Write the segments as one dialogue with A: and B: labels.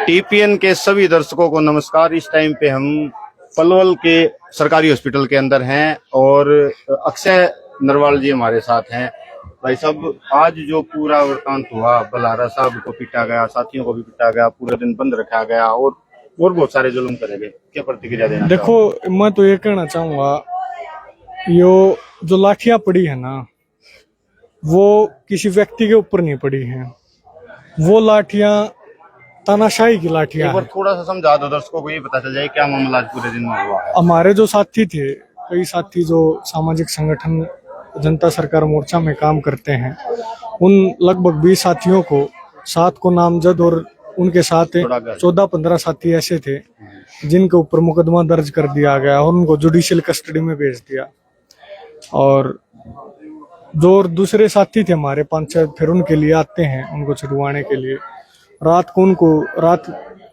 A: TPN के सभी दर्शकों को नमस्कार। इस टाइम पे हम पलवल के सरकारी हॉस्पिटल के अंदर हैं और अक्षय नरवाल जी हमारे साथ हैं। भाई साहब, आज जो पूरा वृतांत हुआ, बलारा साहब को पीटा गया, साथियों को भी पीटा गया, पूरे दिन बंद रखा गया और बहुत सारे जुल्म करे गए, क्या प्रतिक्रिया देना?
B: देखो, मैं तो ये कहना चाहूंगा, यो जो लाठियां पड़ी है ना, वो किसी व्यक्ति के ऊपर नहीं पड़ी हैं। वो लाठियां तानाशाही की लाठियां हैं।
A: थोड़ा सा समझा दो दर्शकों को, ये पता चल जाए क्या मामला आज पूरे दिन में हुआ है।
B: हमारे जो साथी थे, कई साथी जो सामाजिक संगठन जनता सरकार मोर्चा में काम करते हैं, उन लगभग 20 साथियों को, 7 को नामजद और उनके साथ 14-15 साथी ऐसे थे जिनके ऊपर मुकदमा दर्ज कर दिया गया और उनको जुडिशियल कस्टडी में भेज दिया। और जो दूसरे साथी थे हमारे 5-6, फिर उनके लिए आते हैं उनको छुड़वाने के लिए। रात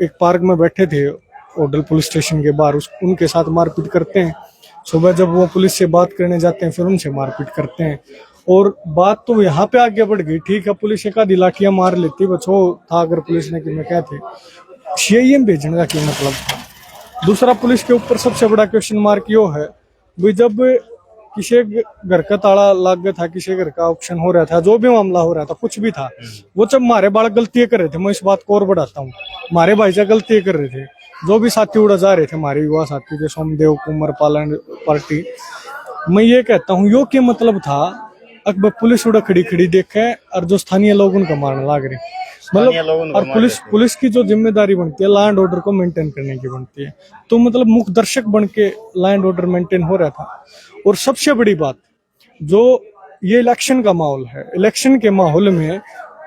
B: एक पार्क में बैठे थे होटल पुलिस स्टेशन के बाहर, उनके साथ मारपीट करते हैं। सुबह जब वो पुलिस से बात करने जाते हैं फिर उनसे मारपीट करते हैं। और बात तो यहाँ पे आगे बढ़ गई। ठीक है, पुलिस एक आधी लाठियां मार लेती, बचो था अगर पुलिस ने कि मैं क्या थे सीआईएम भेजने का क्या मतलब था। दूसरा, पुलिस के ऊपर सबसे बड़ा क्वेश्चन मार्क यो है भाई, जब किसी घर का ताला लग गया था, किसी घर का ऑप्शन हो रहा था, जो भी मामला हो रहा था, कुछ भी था, वो जब हमारे बालक गलतियां कर रहे थे, मैं इस बात को और बढ़ाता हूँ, हमारे भाईजा गलतियां कर रहे थे, जो भी साथी उड़ा जा रहे थे, हमारे युवा साथी थे, सोमदेव कुमार पालन पार्टी, मैं ये कहता हूँ यो क्या मतलब था, अकबर पुलिस उड़ा खड़ी खड़ी देखे और जो स्थानीय लोग उनका मारने लग रहे, मतलब। और पुलिस की जो जिम्मेदारी बनती है लैंड ऑर्डर को मेंटेन करने की बनती है, तो मतलब मुख्य दर्शक बन के लैंड ऑर्डर मेंटेन हो रहा था। और सबसे बड़ी बात, जो ये इलेक्शन का माहौल है, इलेक्शन के माहौल में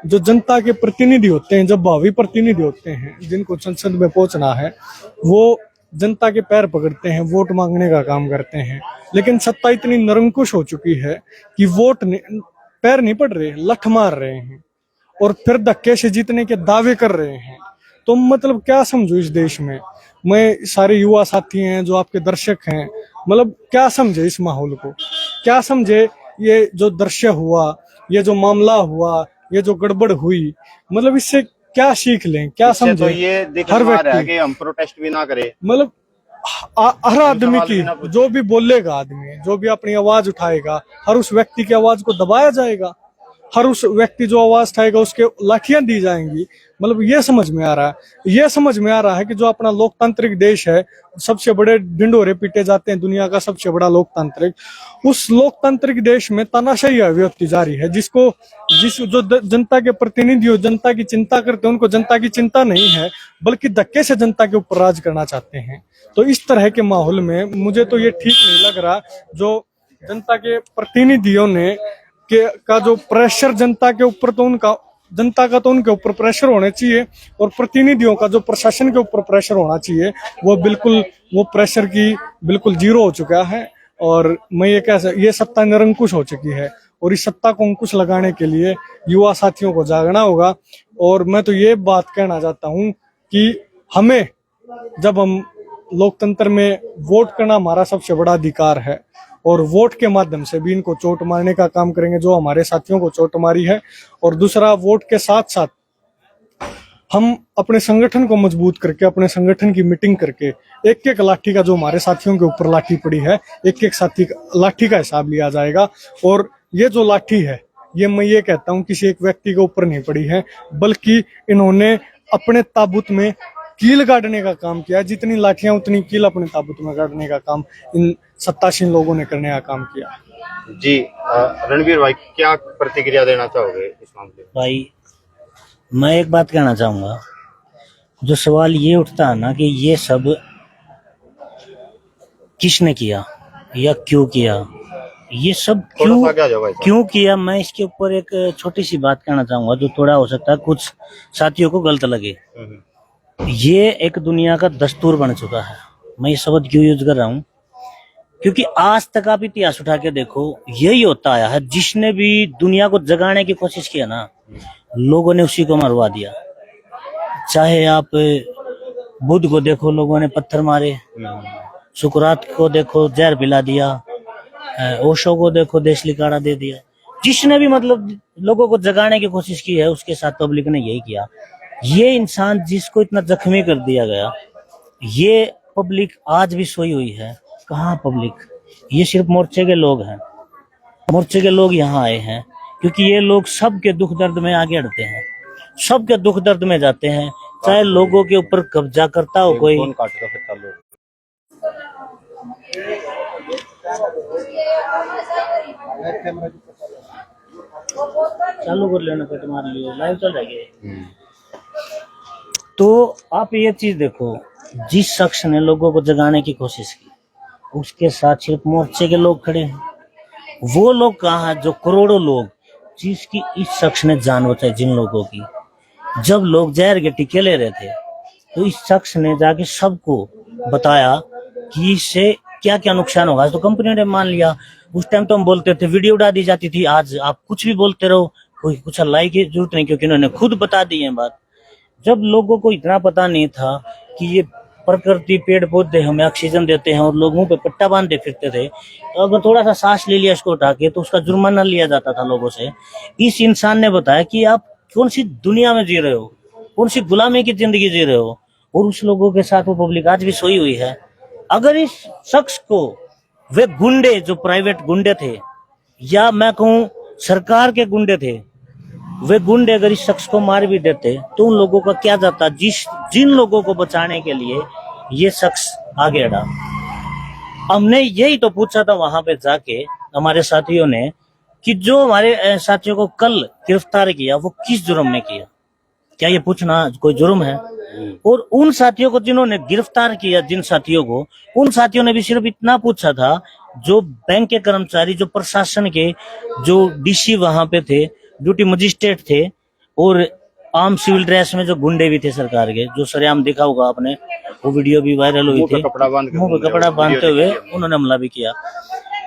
B: जो जनता के प्रतिनिधि होते हैं, जब भावी प्रतिनिधि होते हैं, जिनको संसद में पहुंचना है, वो जनता के पैर पकड़ते हैं, वोट मांगने का काम करते हैं। लेकिन सत्ता इतनी निरंकुश हो चुकी है कि पैर नहीं पड़ रहे, लठ मार रहे हैं और फिर धक्के से जीतने के दावे कर रहे हैं। तो मतलब क्या समझू इस देश में? मैं सारे युवा साथी हैं जो आपके दर्शक हैं, मतलब क्या समझे इस माहौल को, क्या समझे ये जो दृश्य हुआ, ये जो मामला हुआ, ये जो गड़बड़ हुई, मतलब इससे क्या सीख लें, क्या समझे?
A: तो ये हर व्यक्ति कि हम प्रोटेस्ट भी ना करें,
B: मतलब हर आदमी की, जो भी बोलेगा आदमी, जो भी अपनी आवाज उठाएगा, हर उस व्यक्ति की आवाज को दबाया जाएगा, हर उस व्यक्ति जो आवाज उठाएगा उसके लाठियां दी जाएंगी। मतलब ये समझ में आ रहा है कि जो अपना लोकतांत्रिक देश है, सबसे बड़े ढिंडोरे पीटे जाते हैं, दुनिया का सबसे बड़ा लोकतांत्रिक, उस लोकतांत्रिक देश में तानाशाही अभिव्यक्ति जारी है, जो जनता के प्रतिनिधि, जनता की चिंता करते हैं, उनको जनता की चिंता नहीं है, बल्कि धक्के से जनता के ऊपर राज करना चाहते हैं। तो इस तरह के माहौल में मुझे तो ये ठीक नहीं लग रहा, जो जनता के प्रतिनिधियों ने का जो प्रेशर जनता के ऊपर, तो जनता का तो उनके ऊपर प्रेशर होना चाहिए, और प्रतिनिधियों का जो प्रशासन के ऊपर प्रेशर होना चाहिए, वो प्रेशर की बिल्कुल जीरो हो चुका है। और मैं ये सत्ता निरंकुश हो चुकी है, और इस सत्ता को अंकुश लगाने के लिए युवा साथियों को जागना होगा। और मैं तो ये बात कहना चाहता हूँ कि हमें, जब हम लोकतंत्र में वोट करना हमारा सबसे बड़ा अधिकार है, और वोट के माध्यम से भी इनको चोट मारने का काम करेंगे जो हमारे साथियों को चोट मारी है। और दूसरा, वोट के साथ साथ हम अपने संगठन को मजबूत करके, अपने संगठन की मीटिंग करके, एक एक लाठी का, जो हमारे साथियों के ऊपर लाठी पड़ी है, एक एक साथी लाठी का हिसाब लिया जाएगा। और ये जो लाठी है, ये मैं ये कहता हूँ किसी एक व्यक्ति के ऊपर नहीं पड़ी है, बल्कि इन्होंने अपने ताबूत में कील गाड़ने का काम किया। जितनी लाठियां उतनी कील अपने ताबूत में गाड़ने का काम इन सत्तासीन लोगों ने करने का काम किया।
A: जी रणवीर भाई, क्या प्रतिक्रिया देना चाहोगे इस मामले में?
C: भाई, मैं एक बात कहना चाहूंगा, जो सवाल ये उठता है ना कि ये सब किसने किया या क्यों किया, ये सब क्यों किया, मैं इसके ऊपर एक छोटी सी बात कहना चाहूंगा, जो थोड़ा हो सकता है कुछ साथियों को गलत लगे। ये एक दुनिया का दस्तूर बन चुका है। मैं ये शब्द क्यों यूज कर रहा हूँ, क्योंकि आज तक आप इतिहास उठा के देखो, यही होता आया है। जिसने भी दुनिया को जगाने की कोशिश किया ना, लोगों ने उसी को मरवा दिया। चाहे आप बुद्ध को देखो, लोगों ने पत्थर मारे, सुकरात को देखो जहर पिला दिया, ओशो को देखो देश लिकाड़ा दे दिया। जिसने भी मतलब लोगों को जगाने की कोशिश की है, उसके साथ पब्लिक ने यही किया। ये इंसान जिसको इतना जख्मी कर दिया गया, ये पब्लिक आज भी सोई हुई है। कहाँ पब्लिक? ये सिर्फ मोर्चे के लोग हैं। मोर्चे के लोग यहाँ आए हैं क्योंकि ये लोग सबके दुख दर्द में आगे बढ़ते हैं, सबके दुख दर्द में जाते हैं, चाहे लोगों के ऊपर कब्जा करता हो कोई। चालू कर लेना, कट मार लियो, लाइव चल रही है। तो आप ये चीज देखो, जिस शख्स ने लोगों को जगाने की कोशिश की, उसके साथ सिर्फ मोर्चे के लोग खड़े हैं। वो लोग कहाँ हैं जो करोड़ों लोग, जिसकी इस शख्स ने जान बचाई, जिन लोगों की। जब लोग जहर के टीके ले रहे थे तो इस शख्स ने जाके सबको बताया कि इससे क्या क्या नुकसान होगा। तो कंपनी ने मान लिया। उस टाइम तो हम बोलते थे, वीडियो उड़ा दी जाती थी। आज आप कुछ भी बोलते रहो, कोई कुछ लाई की जरूरत नहीं, क्योंकि इन्होंने खुद बता दी है बात। जब लोगों को इतना पता नहीं था कि ये प्रकृति, पेड़ पौधे हमें ऑक्सीजन देते हैं और लोग मुंह पे पट्टा बांधे फिरते थे, तो अगर थोड़ा सा सांस ले लिया इसको उठा के तो उसका जुर्माना लिया जाता था लोगों से। इस इंसान ने बताया कि आप कौन सी दुनिया में जी रहे हो, कौन सी गुलामी की जिंदगी जी रहे हो, और उस लोगों के साथ वो पब्लिक आज भी सोई हुई है। अगर इस शख्स को वे गुंडे, जो प्राइवेट गुंडे थे, या मैं कहूँ सरकार के गुंडे थे, वे गुंडे अगर इस शख्स को मार भी देते तो उन लोगों का क्या जाता, जिन लोगों को बचाने के लिए ये शख्स आगे बढ़ा। हमने यही तो पूछा था वहां पे जाके हमारे साथियों ने, कि जो हमारे साथियों को कल गिरफ्तार किया वो किस जुर्म में किया, क्या ये पूछना कोई जुर्म है? और उन साथियों को जिन्होंने गिरफ्तार किया, जिन साथियों को, उन साथियों ने भी सिर्फ इतना पूछा था, जो बैंक के कर्मचारी, जो प्रशासन के, जो डीसी वहां पे थे, ड्यूटी मजिस्ट्रेट थे, और आम सिविल ड्रेस में जो गुंडे भी थे सरकार के, जो सरेआम देखा होगा आपने, वो वीडियो भी वायरल हुई थी, मुंह पे कपड़ा बांधते हुए उन्होंने हमला भी किया।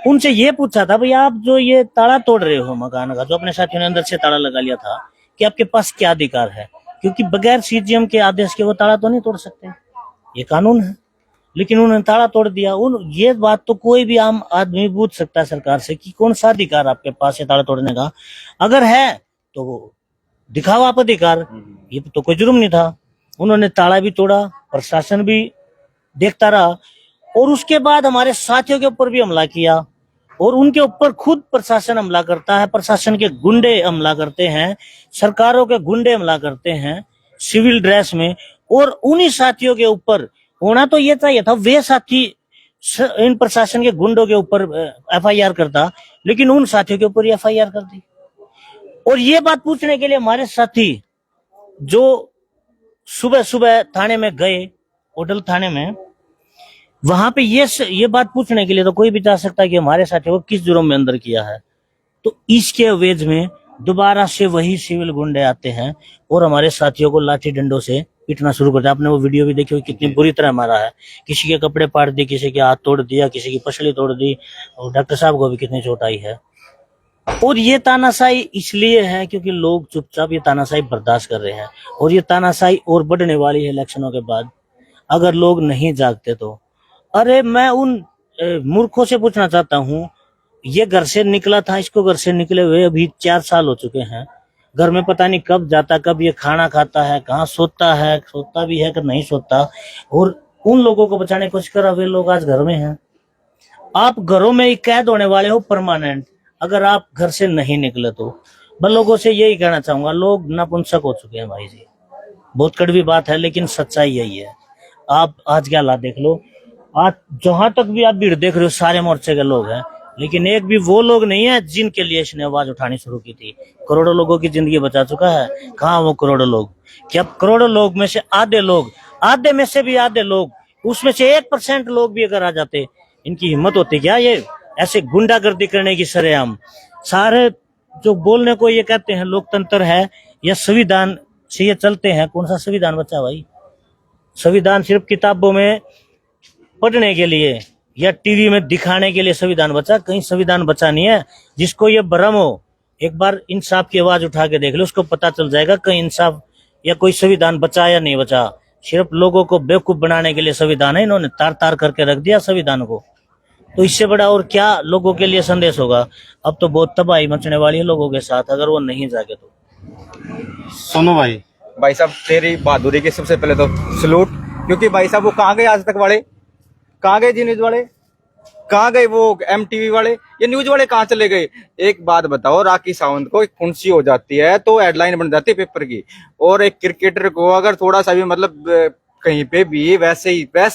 C: उनसे ये पूछा था, भाई आप जो ये ताला तोड़ रहे हो मकान का, जो अपने साथियों ने अंदर से ताला लगा लिया था, कि आपके पास क्या अधिकार है? क्योंकि बगैर सीजीएम के आदेश के वो ताला तो नहीं तोड़ सकते, ये कानून है। लेकिन उन्होंने ताला तोड़ दिया। ये बात तो कोई भी आम आदमी पूछ सकता है सरकार से कि कौन सा अधिकार आपके पास है ताला तोड़ने का? अगर है तो वो दिखाओ आप अधिकार। ये तो कोई जुर्म नहीं था। उन्होंने ताला भी तोड़ा, प्रशासन भी देखता रहा, और उसके बाद हमारे साथियों के ऊपर भी हमला किया, और उनके ऊपर खुद प्रशासन हमला करता है, प्रशासन के गुंडे हमला करते हैं, सरकारों के गुंडे हमला करते हैं सिविल ड्रेस में। और उन्हीं साथियों के ऊपर होना तो ये चाहिए था, वे साथी इन प्रशासन के गुंडों के ऊपर एफआईआर करता, लेकिन उन साथियों के ऊपर एफआईआर कर दी। और ये बात पूछने के लिए हमारे साथी जो सुबह सुबह थाने में गए, होटल थाने में, वहां पे ये बात पूछने के लिए तो कोई भी जा सकता है कि हमारे साथियों को किस जुर्म में अंदर किया है। तो इसके अवेज में दोबारा से वही सिविल गुंडे आते हैं और हमारे साथियों को लाठी डंडों से पीटना शुरू करते हैं। आपने वो वीडियो भी देखी हुई, कितनी बुरी तरह मारा है। किसी के कपड़े फाड़ दिए, किसी के हाथ तोड़ दिया, किसी की पसली तोड़ दी, और डॉक्टर साहब को भी कितनी चोट आई है। और ये तानाशाही इसलिए है क्योंकि लोग चुपचाप ये तानाशाही बर्दाश्त कर रहे हैं, और ये तानाशाही और बढ़ने वाली है इलेक्शनों के बाद, अगर लोग नहीं जागते तो। अरे मैं उन मूर्खों से पूछना चाहता हूँ, ये घर से निकला था, इसको घर से निकले हुए अभी 4 साल हो चुके हैं। घर में पता नहीं कब जाता, कब ये खाना खाता है, कहाँ सोता है, सोता भी है कि नहीं सोता। और उन लोगों को बचाने की कोशिश करा, वे लोग आज घर में हैं। आप घरों में ही कैद होने वाले हो परमानेंट, अगर आप घर से नहीं निकले तो। मैं लोगों से यही कहना चाहूंगा, लोग नपुंसक हो चुके हैं भाई जी। बहुत कड़वी बात है, लेकिन सच्चाई यही है। आप आज क्या हालात देख लो, आज जहां तक भी आप भीड़ देख रहे हो, सारे मोर्चे के लोग हैं, लेकिन एक भी वो लोग नहीं है जिनके लिए इसने आवाज उठानी शुरू की थी। करोड़ों लोगों की जिंदगी बचा चुका है। कहाँ वो करोड़ों लोग? क्या करोड़ों लोग में से आधे में से भी आधे लोग, उसमें से 1% लोग भी अगर आ जाते, इनकी हिम्मत होती क्या ये ऐसे गुंडागर्दी करने की सरेआम? सारे जो बोलने को ये कहते हैं लोकतंत्र है या संविधान से ये चलते हैं, कौन सा संविधान बचा भाई? संविधान सिर्फ किताबों में पढ़ने के लिए या टीवी में दिखाने के लिए संविधान बचा, कहीं संविधान बचा नहीं है। जिसको ये भ्रम हो, एक बार इंसाफ की आवाज उठा के देख लो, उसको पता चल जाएगा कहीं इंसाफ या कोई संविधान बचा या नहीं बचा। सिर्फ लोगों को बेवकूफ बनाने के लिए संविधान है, इन्होंने तार तार करके रख दिया संविधान को। तो इससे बड़ा और क्या लोगों के लिए संदेश होगा? अब तो बहुत तबाही मचने वाली है लोगों के साथ, अगर वो नहीं जागे तो।
A: सोनू भाई,
D: भाई साहब तेरी बहादुरी की सबसे पहले तो सलूट, क्योंकि भाई साहब वो कहाँ गए आज तक वाले, कहाँ गए जी न्यूज वाले, कहाँ गए वो MTV वाले, ये न्यूज वाले कहाँ चले गए। एक बात बताओ, राखी सावंत को एक फुंसी हो जाती है तो हेडलाइन बन जाती है पेपर की, और एक क्रिकेटर को अगर थोड़ा सा भी मतलब कहीं पे भी वैसे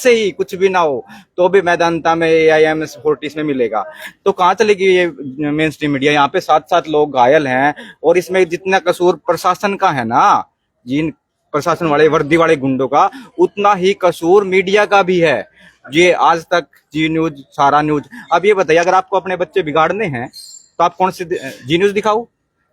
D: ही कुछ भी ना हो तो भी मैदानता में AIM फोर्टिस में मिलेगा। तो कहाँ चलेगी ये मेन स्ट्रीम मीडिया। यहाँ पे 7-7 लोग घायल हैं, और इसमें जितना कसूर प्रशासन का है ना, जिन प्रशासन वाले वर्दी वाले गुंडों का, उतना ही कसूर मीडिया का भी है। ये आज तक जी न्यूज, सारा न्यूज। अब ये बताइए, अगर आपको अपने बच्चे बिगाड़ने हैं तो आप कौन सी जी न्यूज दिखाओ,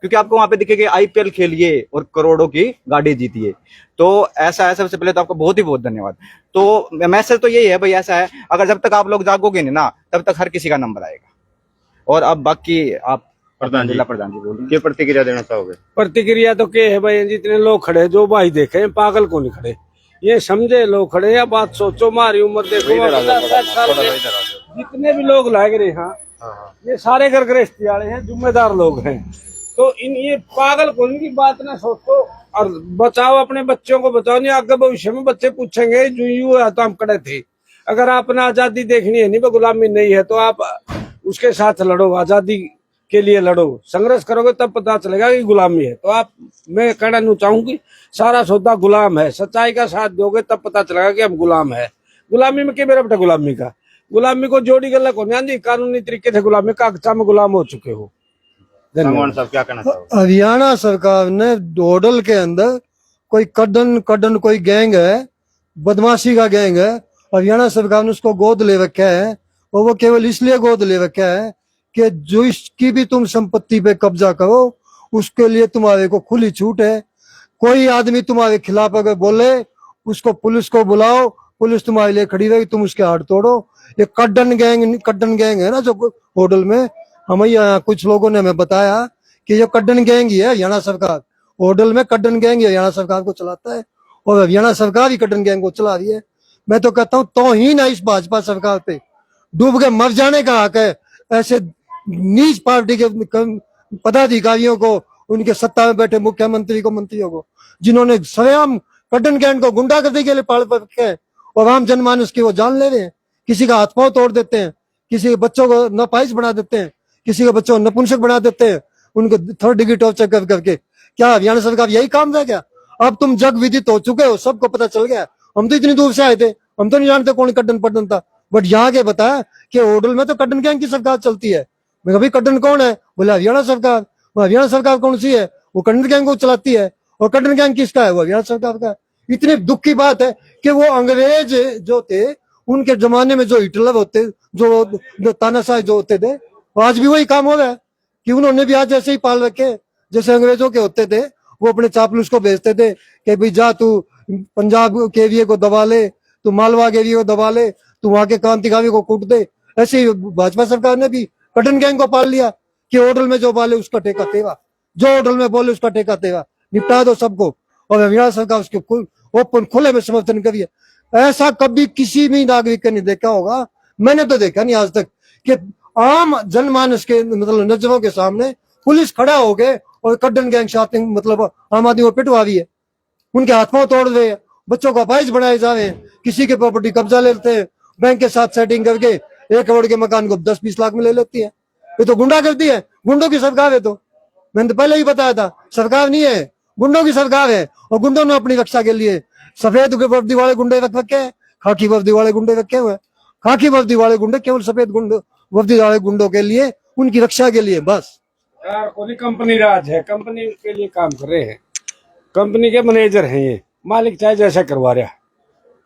D: क्योंकि आपको वहां पे दिखेगा IPL खेलिए और करोड़ों की गाड़ी जीतिए। तो ऐसा है, सबसे पहले तो आपको बहुत ही बहुत धन्यवाद। तो मैसेज तो यही है भाई, ऐसा है अगर जब तक आप लोग जागोगे नहीं ना, तब तक हर किसी का नंबर आएगा। और अब बाकी आप
A: प्रधान जी
D: बोलिए,
A: क्या प्रतिक्रिया देना चाहोगे।
E: प्रतिक्रिया तो क्या है भाई, जितने लोग खड़े जो भाई देखे पागल को नहीं खड़े, ये समझे लोग खड़े हैं। बात सोचो, हमारी उम्र देखो 50-60 साल के जितने भी लोग लाग रहे हैं, ये सारे घर गृहस्थी वाले हैं, जिम्मेदार लोग हैं। तो इन ये पागल को इनकी बात ना सोचो और बचाओ, अपने बच्चों को बचाओ। नहीं आगे भविष्य में बच्चे पूछेंगे जो यू है तो हम खड़े थे। अगर आपने आजादी देखनी है, नहीं वो गुलामी नहीं है, तो आप उसके साथ लड़ो, आजादी के लिए लड़ो, संघर्ष करोगे तब पता चलेगा कि गुलामी है। तो आप, मैं कहना नहीं चाहूंगी, सारा सौदा गुलाम है, सच्चाई का साथ दोगे तब पता चलेगा कि हम गुलाम है। गुलामी में क्या मेरा बेटा, गुलामी को जोड़ी गलत होने आंदी, कानूनी तरीके से गुलामी कागजा में गुलाम हो चुके हो।
A: भगवान साहब क्या कहना चाहोगे।
F: हरियाणा सरकार ने होडल के अंदर कोई कड्डन कोई गैंग है, बदमाशी का गैंग है, हरियाणा सरकार ने उसको गोद ले रखा है। और वो केवल इसलिए गोद ले रखा है कि जो इसकी भी तुम संपत्ति पे कब्जा करो, उसके लिए तुम्हारे को खुली छूट है। कोई आदमी तुम्हारे खिलाफ अगर बोले, उसको पुलिस को बुलाओ, पुलिस तुम्हारे लिए खड़ी रहेगी, तुम उसके हाथ तोड़ो। ये कड्डन गैंग है ना जो होटल में, हमें यहाँ कुछ लोगों ने हमें बताया कि ये कड्डन गैंग ही है हरियाणा सरकार, होटल में कड्डन गैंग ही हरियाणा सरकार को चलाता है, और हरियाणा सरकार ही कड्डन गैंग को चला रही है। मैं तो कहता हूँ तौहीन है इस भाजपा सरकार पे, डूब के मर जाने का हक है ऐसे नीच पार्टी के पदाधिकारियों को, उनके सत्ता में बैठे मुख्यमंत्री को, मंत्रियों को, जिन्होंने स्वयं कड्डन गैंग को गुंडागर्दी के लिए पाल पर रखे हैं, और आम जनमानस की वो जान ले रहे हैं। किसी का हाथ पांव तोड़ देते हैं, किसी के बच्चों को नापाइज बना देते हैं, किसी के बच्चों को नपुंसक बना देते हैं, उनको 3rd डिग्री टॉर्चर करके। क्या हरियाणा सरकार यही काम रह गया? अब तुम जग विदित हो चुके हो, सबको पता चल गया। हम तो इतनी दूर से आए थे, हम तो नहीं जानते कौन कड्डन पड्डन था, बट यहाँ के बताया कि होटल में तो कड्डन गैंग की सरकार चलती है। मैं कभी कड्डन कौन है? बोले हरियाणा सरकार। हरियाणा सरकार कौन सी है? वो कड्डन गैंग को चलाती है। और कड्डन गैंग किसका है? वो हरियाणा सरकार का। इतनी दुख की बात है कि वो अंग्रेज जो थे, उनके जमाने में जो हिटलर होते, जो तानाशाह जो होते थे, आज भी वही काम हो रहा है कि उन्होंने भी आज ऐसे ही पाल रखे जैसे अंग्रेजों के होते थे। वो अपने चापलूस को भेजते थे कि भाई जा तू पंजाब के एरिया को दबा ले, तू मालवा के एरिया को दबा ले, तू वहां के क्रांतिकारी को कूट दे। ऐसे ही भाजपा सरकार ने भी कड्डन गैंग को पाल लिया कि होटल में जो बाले उसका ठेका तेरा, जो होटल में बोले उसका ठेका तेरा, निपटा दो सबको। और हरियाणा सरकार उसके ओपन खुले में समर्थन करिए। ऐसा कभी किसी भी नागरिक ने नहीं देखा होगा, मैंने तो देखा नहीं आज तक, कि आम जनमानस के मतलब नजरों के सामने पुलिस खड़ा हो गए और कड्डन गैंग साथ मतलब आम आदमी को पिटवा रही है, उनके हाथ पांव तोड़ रहे हैं, बच्चों को अपाहिज बनाए जा रहे हैं, किसी के प्रॉपर्टी कब्जा ले लेते हैं, बैंक के साथ सेटिंग करके 1 करोड़ के मकान को 10-20 लाख में ले लेती है। ये तो गुंडा करती है, गुंडों की सरकार है। तो मैंने तो पहले ही बताया था, सरकार नहीं है, गुंडों की सरकार है। और गुंडों ने अपनी रक्षा के लिए सफेद वर्दी वाले गुंडे रख रखे हैं, खाकी वर्दी वाले गुंडे रखे हुए। खाकी वर्दी वाले गुंडे केवल सफेद वर्दी वाले गुंडों के लिए, उनकी रक्षा के लिए बस।
E: यार कोई कंपनी राज है, कंपनी के लिए काम कर रहे हैं, कंपनी के मैनेजर हैं, ये मालिक चाहे जैसा करवा रहा है।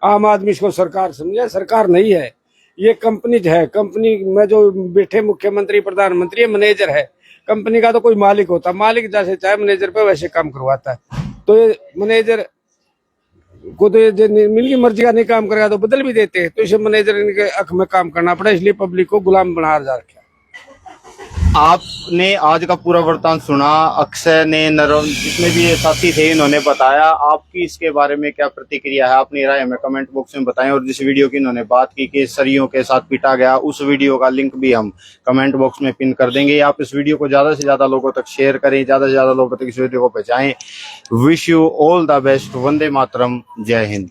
E: आम आदमी इसको सरकार समझे, सरकार नहीं है, ये कंपनी है। कंपनी में जो बैठे मुख्यमंत्री प्रधानमंत्री मैनेजर है, कंपनी का तो कोई मालिक होता, मालिक जैसे चाहे मैनेजर पे वैसे काम करवाता है। तो ये मैनेजर को तो मिल की मर्जी का नहीं काम करेगा तो बदल भी देते हैं। तो इसे मैनेजर इनके अख में काम करना पड़ा, इसलिए पब्लिक को गुलाम बना जा रखा।
A: आपने आज का पूरा वृत्तांत सुना, अक्षय ने जितने भी ये साथी थे इन्होंने बताया। आपकी इसके बारे में क्या प्रतिक्रिया है, अपनी राय हमें कमेंट बॉक्स में बताएं। और जिस वीडियो की इन्होंने बात की कि सरियों के साथ पीटा गया, उस वीडियो का लिंक भी हम कमेंट बॉक्स में पिन कर देंगे। आप इस वीडियो को ज्यादा से ज्यादा लोगों तक शेयर करें, ज्यादा से ज्यादा लोगों तक इस वीडियो को पहुंचाएं। Wish you all the best. वंदे मातरम। जय हिंद।